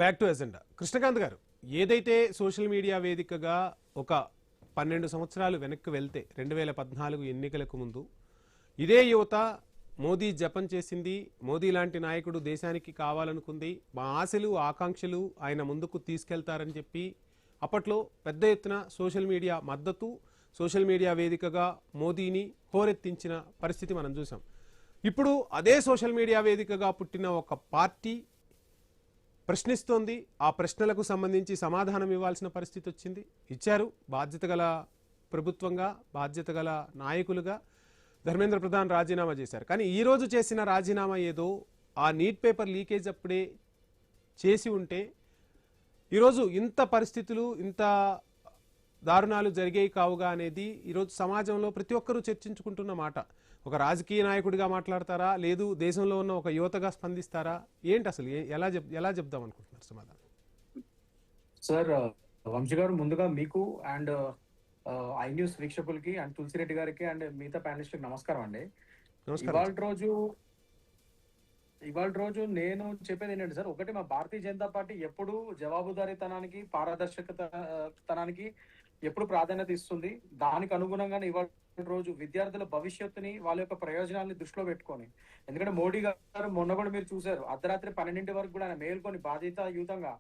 Back to agenda. Krishnakanth గారు, ఏదైతే social media వేదికగా ఒక 12 సంవత్సరాలు వెనక్కి వెళ్తే 2014 ఎన్నికలకు ముందు ఇదే యువత మోదీ జపం చేసింది, మోదీ లాంటి నాయకుడు దేశానికి కావాలనుకుంది, మా ఆశలు ఆకాంక్షలు ఆయన ముందుకు తీసుకెళ్తారని చెప్పి అప్పట్లో పెద్ద ఎత్తున సోషల్ మీడియా మద్దతు, సోషల్ మీడియా వేదికగా మోదీని హోరెత్తించిన పరిస్థితి మనం చూసాం. ఇప్పుడు అదే సోషల్ మీడియా వేదికగా పుట్టిన ఒక పార్టీ ప్రశ్నిస్తోంది. ఆ ప్రశ్నలకు సంబంధించి సమాధానం ఇవ్వాల్సిన పరిస్థితి వచ్చింది. ఇచ్చారు. బాధ్యత గల ప్రభుత్వంగా, బాధ్యత గల నాయకులుగా ధర్మేంద్ర ప్రధాన్ రాజీనామా చేశారు. కానీ ఈరోజు చేసిన రాజీనామా ఏదో ఆ నీట్ పేపర్ లీకేజ్ అప్పుడే చేసి ఉంటే ఈరోజు ఇంత పరిస్థితులు, ఇంత దారుణాలు జరిగేవి కావుగా అనేది ఈరోజు సమాజంలో ప్రతి ఒక్కరూ చర్చించుకుంటున్న మాట. ఒక రాజకీయ నాయకుడిగా మాట్లాడతారా, లేదు దేశంలో ఉన్న ఒక యువతగా స్పందిస్తారా, ఏంటి అసలు ఎలా చెప్దాం అనుకుంటున్నారు సమాధానం? సార్, వంశీ గారు, ముందుగా మీకు అండ్ ఐ న్యూస్ వీక్షకులకి అండ్ తులసిరెడ్డి గారికి అండ్ మిగతా ప్యానలిస్ట్కి నమస్కారం అండి. ఇవాళ రోజు నేను చెప్పేది ఏంటంటే సార్, ఒకటి, మా భారతీయ జనతా పార్టీ ఎప్పుడు జవాబుదారీతనానికి, పారదర్శకతనానికి ఎప్పుడు ప్రాధాన్యత ఇస్తుంది. దానికి అనుగుణంగానే ఇవాళ రోజు విద్యార్థుల భవిష్యత్తుని, వాళ్ళ యొక్క ప్రయోజనాన్ని దృష్టిలో పెట్టుకొని, ఎందుకంటే మోడీ గారు మొన్న కూడా మీరు చూసారు, అర్ధరాత్రి 12 వరకు కూడా ఆయన మేల్కొని బాధ్యతాయుతంగా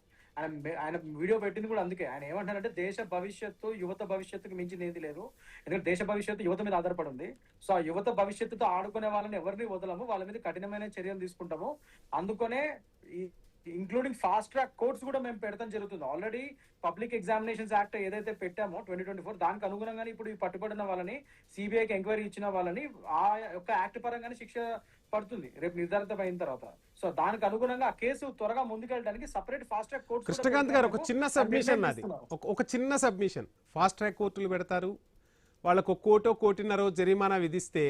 ఆయన వీడియో పెట్టింది కూడా అందుకే. ఆయన ఏమంటారంటే దేశ భవిష్యత్తు యువత భవిష్యత్తుకి మించింది ఏది లేదు, ఎందుకంటే దేశ భవిష్యత్తు యువత మీద ఆధారపడి ఉంది. సో ఆ యువత భవిష్యత్తుతో ఆడుకునే వాళ్ళని ఎవరిని వదలము, వాళ్ళ మీద కఠినమైన చర్యలు తీసుకుంటాము. అందుకనే ఇంక్లూడింగ్ ఫాస్ట్ ట్రాక్ కోర్ట్స్ కూడా మేము పెడతాం జరుగుతుంది. ఆల్రెడీ పబ్లిక్ ఎగ్జామినేషన్స్ యాక్ట్ ఏదైతే పెట్టామో 2024, దానికి అనుగుణంగానే ఇప్పుడు ఈ పట్టుబడిన వాళ్ళని, సిబిఐకి ఎంక్వైరీ ఇచ్చిన వాళ్ళని ఆ యొక్క యాక్ట్ పరంగానే శిక్ష పడుతుంది రేపు నిర్ధారితం అయిన తర్వాత. సో దానికి అనుగుణంగా ఆ కేసు త్వరగా ముందుకెళ్ళడానికి separate fast track court. Krishnakanth గారు, ఒక చిన్న సబ్మిషన్ నాది, ఒక చిన్న సబ్మిషన్. ఫాస్ట్ ట్రాక్ కోర్టులు పెడతారు, వాళ్ళకు 1 కోటి 1.5 జరిమానా విధిస్తే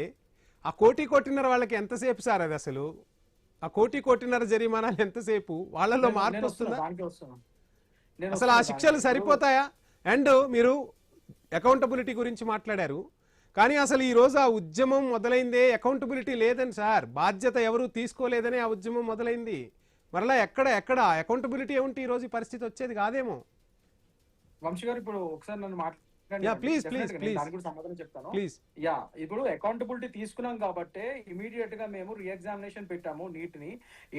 ఆ 1 కోటి 1.5 వాళ్ళకి ఎంతసేపు సార్? అది అసలు ఆ 1 కోటి 1.5 జరిమానాలు ఎంతసేపు? వాళ్ళలో మార్పు వస్తుందా? అసలు ఆ శిక్షలు సరిపోతాయా? అండ్ మీరు అకౌంటబిలిటీ గురించి మాట్లాడారు, కానీ అసలు ఈ రోజు ఆ ఉద్యమం మొదలైందే అకౌంటబిలిటీ లేదని సార్, బాధ్యత ఎవరు తీసుకోలేదని ఆ ఉద్యమం మొదలైంది. మరలా ఎక్కడ అకౌంటబిలిటీ ఏమిటి? ఈ రోజు ఈ పరిస్థితి వచ్చేది కాదేమో. వంశీ గారు, ఇప్పుడు ఒకసారి నన్ను సమాధానం చెప్తాను. ఇప్పుడు అకౌంటబిలిటీ తీసుకున్నాం కాబట్టి ఇమీడియట్ గా మేము రీఎగ్జామినేషన్ పెట్టాము నీట్ ని.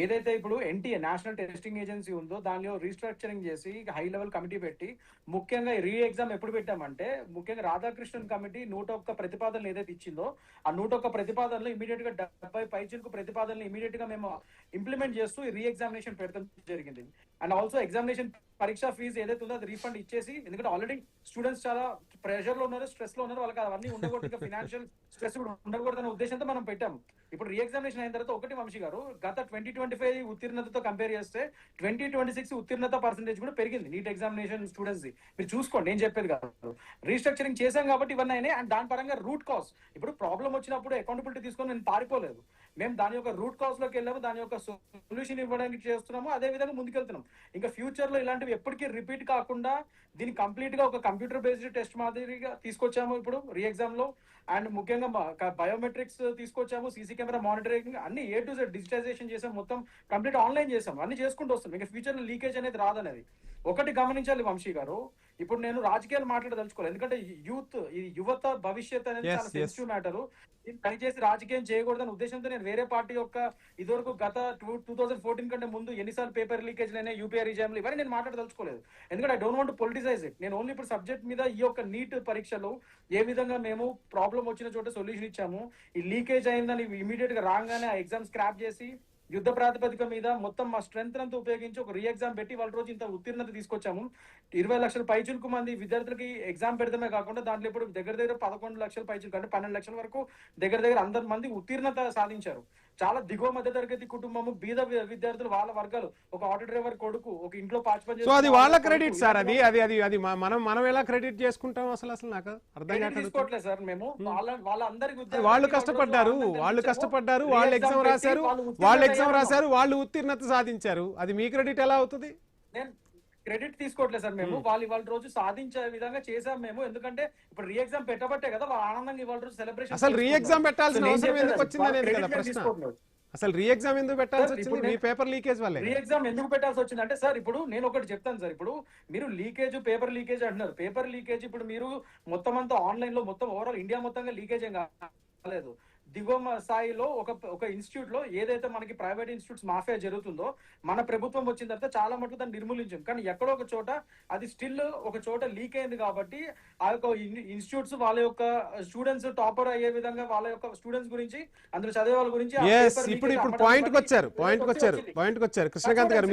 ఏదైతే ఇప్పుడు ఎన్టీఏ నేషనల్ టెస్టింగ్ ఏజెన్సీ ఉందో దానిలో రీస్ట్రక్చరింగ్ చేసి హై లెవెల్ కమిటీ పెట్టి, ముఖ్యంగా రీ ఎగ్జామ్ ఎప్పుడు పెట్టామంటే, ముఖ్యంగా రాధాకృష్ణన్ కమిటీ 101 ప్రతిపాదనలు ఏదైతే ఇచ్చిందో ఆ 101 ప్రతిపాదనలు ఇమీడియట్ గా 70 పైచిలకు ప్రతిపాదనలు ఇమీడియట్ గా మేము ఇంప్లిమెంట్ చేస్తూ రీ ఎగ్జామినేషన్ పెడతాం జరిగింది. అండ్ ఆల్సో ఎగ్జామినేషన్ పరీక్ష ఫీజు ఏదైతే ఉందో అది రీఫండ్ ఇచ్చేసి, ఎందుకంటే ఆల్రెడీ స్టూడెంట్స్ చాలా ప్రెషర్ లో ఉన్నారు, స్ట్రెస్ లో ఉన్నారు, వాళ్ళకి అవన్నీ ఉండకూడదు, ఫైనాన్షియల్ స్ట్రెస్ కూడా ఉండకూడదు అనే ఉద్దేశంతో మనం పెట్టాము. ఇప్పుడు రీఎగ్జామినేషన్ అయిన తర్వాత ఒకటి వంశీ గారు, గత 2025 ఉత్తీర్ణతతో కంపేర్ చేస్తే 2026 ఉత్తీర్ణత పర్సెంటేజ్ కూడా పెరిగింది నీట్ ఎగ్జామినేషన్ స్టూడెంట్స్ ది. మీరు చూసుకోండి, నేను చెప్పేది కాదు. రీస్ట్రక్చరింగ్ చేశాం కాబట్టి ఇవన్నీ అయినాయి. అండ్ దాని పరంగా రూట్ కాజ్, ఇప్పుడు ప్రాబ్లం వచ్చినప్పుడు అకౌంటబిలిటీ తీసుకొని నేను పారిపోలేదు, మేము దాని యొక్క రూట్ కాజ్ లోకి వెళ్ళాము, దాని యొక్క సొల్యూషన్ ఇవ్వడానికి చేస్తున్నాము, అదే విధంగా ముందుకెళ్తున్నాం. ఇంకా ఫ్యూచర్ లో ఇలాంటివి ఎప్పటికీ రిపీట్ కాకుండా దీన్ని కంప్లీట్ గా ఒక కంప్యూటర్ బేస్డ్ టెస్ట్ మాదిరిగా తీసుకొచ్చాము ఇప్పుడు రీ ఎగ్జామ్ లో. అండ్ ముఖ్యంగా బయోమెట్రిక్స్ తీసుకొచ్చాము, సీసీ కెమెరా మానిటరింగ్, అన్ని A to Z డిజిటైజేషన్ చేసాం, మొత్తం కంప్లీట్ ఆన్లైన్ చేసాం, అన్ని చేసుకుంటూ వస్తాం. ఇంకా ఫ్యూచర్ లో లీకేజ్ అనేది రాదనేది ఒకటి గమనించాలి వంశీ గారు. ఇప్పుడు నేను రాజకీయాలు మాట్లాడదలుచుకోవాలి, ఎందుకంటే యువత భవిష్యత్ అనేది చాలా సెన్సిటివ్ మ్యాటర్. దయచేసి రాజకీయం చేయకూడదనే ఉద్దేశంతో నేను వేరే పార్టీ యొక్క ఇదివరకు గత 2014 కంటే ముందు ఎన్నిసార్లు పేపర్ లీకేజ్ అయినా, యూపీఐ రిజామ్లు, ఇవన్నీ నేను మాట్లాడదలుచుకోలేదు. ఎందుకంటే I don't want to politicize it. నేను ఓన్లీ ఇప్పుడు సబ్జెక్ట్ మీద ఈ యొక్క నీట్ పరీక్షలు ఏ విధంగా మేము ప్రాబ్లం వచ్చిన చోట సొల్యూషన్ ఇచ్చాము, ఈ లీకేజ్ అయిందని ఇమీడియట్ గా రాగానే ఆ ఎగ్జామ్ స్క్రాప్ చేసి యుద్ధ ప్రాతిపదిక మీద మొత్తం మా స్ట్రెంత్ అంతా ఉపయోగించి ఒక రీ ఎగ్జామ్ పెట్టి వాళ్ళ రోజు ఇంత ఉత్తీర్ణత తీసుకొచ్చాము. 20 లక్షల పైచులకు మంది విద్యార్థులకి ఎగ్జామ్ పెడతామే కాకుండా దాంట్లో ఇప్పుడు దగ్గర 11 లక్షల పైచులకు, అంటే 12 లక్షల వరకు దగ్గర అందరి మంది ఉత్తీర్ణత సాధించారు. చాలా దిగువ మధ్య తరగతి కుటుంబము, బీద విద్యార్థులు, వాళ్ళ వర్గాలు, ఒక ఆటో డ్రైవర్ కొడుకు, ఒక ఇంట్లో పాచిపని, అది వాళ్ళ క్రెడిట్ సార్. అది మనం ఎలా క్రెడిట్ చేసుకుంటాం? అసలు నాకు అర్థం తీసుకోవట్లేదు సార్. మేము వాళ్ళందరికీ వాళ్ళు కష్టపడ్డారు, వాళ్ళు ఎగ్జామ్ రాశారు, వాళ్ళు ఉత్తీర్ణత సాధించారు, అది మీ క్రెడిట్ ఎలా అవుతుంది? నేను క్రెడిట్ తీసుకోవట్లేదు సార్. మేము వాళ్ళ రోజు సాధించే విధంగా చేసాం మేము, ఎందుకంటే ఇప్పుడు రీ ఎగ్జామ్ పెట్టబట్టే కదా వాళ్ళ ఆనందంగా ఇవాళ రోజు సెలబ్రేషన్. అసలు రీ ఎగ్జామ్ పెట్టాల్సిన అవసరం ఎందుకు వచ్చింది అనేది కదా ప్రశ్న. అసలు రీ ఎగ్జామ్ ఎందుకు పెట్టాల్సి సార్, వచ్చింది? ఇప్పుడు మీ పేపర్ లీకేజ్ వల్లే రీ ఎగ్జామ్ ఎందుకు పెట్టాల్సి వచ్చింది అంటే సార్, ఇప్పుడు నేను ఒకటి చెప్తాను సార్. ఇప్పుడు మీరు లీకేజ్, పేపర్ లీకేజ్ అంటున్నారు. పేపర్ లీకేజ్ ఇప్పుడు మీరు మొత్తం అంతా ఆన్లైన్ లో మొత్తం ఓవరాల్ ఇండియా మొత్తంగా లీకేజ్ ఏం కాలేదు. దిగువ స్థాయిలో ఒక ఇన్స్టిట్యూట్ లో ఏదైతే మనకి ప్రైవేట్ ఇన్స్టిట్యూట్స్ మాఫియా జరుగుతుందో, మన ప్రభుత్వం వచ్చిన తర్వాత చాలా మటుకు దాన్ని నిర్మూలించాం. కానీ ఎక్కడో ఒక చోట అది స్టిల్ ఒక చోట లీక్ అయింది కాబట్టి ఆ యొక్క ఇన్స్టిట్యూట్స్ వాళ్ళ యొక్క స్టూడెంట్స్ టాపర్ అయ్యే విధంగా వాళ్ళ యొక్క స్టూడెంట్స్ గురించి, అందులో చదివే వాళ్ళ గురించి ఆ ఎస్, paper ఇప్పుడు leakage ఇప్పుడు అమ్మడం పాయింట్కి బట్టి వచ్చారు వచ్చింది. పాయింట్కి వచ్చారు కృష్ణకాంత్ గారు.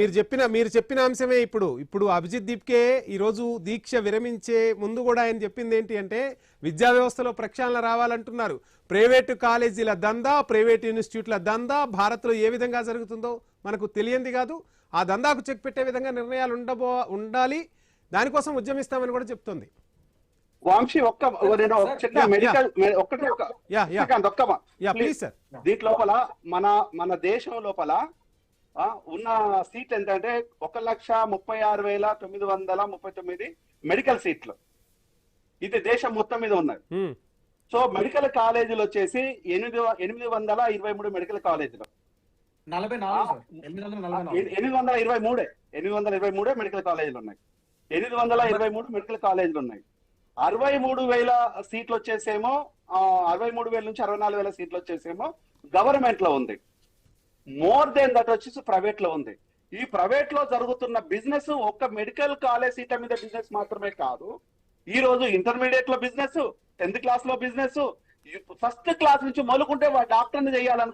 మీరు చెప్పిన అంశమే ఇప్పుడు అభిజిత్ దీప్కే ఈ రోజు దీక్ష విరమించే ముందు కూడా ఆయన చెప్పింది ఏంటి అంటే విద్యా వ్యవస్థలో ప్రక్షాళన రావాలంటున్నారు. ప్రైవేటు కాలేజీల దందా, ప్రైవేట్ ఇన్స్టిట్యూట్ల దందా భారత్లో ఏ విధంగా జరుగుతుందో మనకు తెలియంది కాదు. ఆ దందాకు చెక్ పెట్టే విధంగా నిర్ణయాలు ఉండాలి. దానికోసం ఉద్యమిస్తామని కూడా చెప్తుంది. వంశీ నేను చిన్న మెడికల్ ప్లీజ్ సార్. దీంట్ లోపల మన దేశం లోపల ఉన్న సీట్ ఎంత అంటే 1,36,939 మెడికల్ సీట్లు ఇది దేశం మొత్తం మీద ఉన్నది. సో మెడికల్ కాలేజీలు వచ్చేసి 823 మెడికల్ కాలేజీలు 823 మెడికల్ కాలేజీలు ఉన్నాయి. 823 మెడికల్ కాలేజీలు ఉన్నాయి. 63,000 సీట్లు వచ్చేసేమో 63,000 నుంచి 64,000 సీట్లు వచ్చేసేమో గవర్నమెంట్ లో ఉంది. మోర్ దెన్ దట్ వచ్చేసి ప్రైవేట్ లో ఉంది. ఈ ప్రైవేట్ లో జరుగుతున్న బిజినెస్ ఒక్క మెడికల్ కాలేజ్ సీట్ల మీద బిజినెస్ మాత్రమే కాదు. ఈ రోజు ఇంటర్మీడియట్ లో బిజినెస్, 10th క్లాస్ లో బిజినెస్, ఫస్ట్ క్లాస్ నుంచి మొదలుకుంటే డాక్టర్ని చేయాలనుకుంటే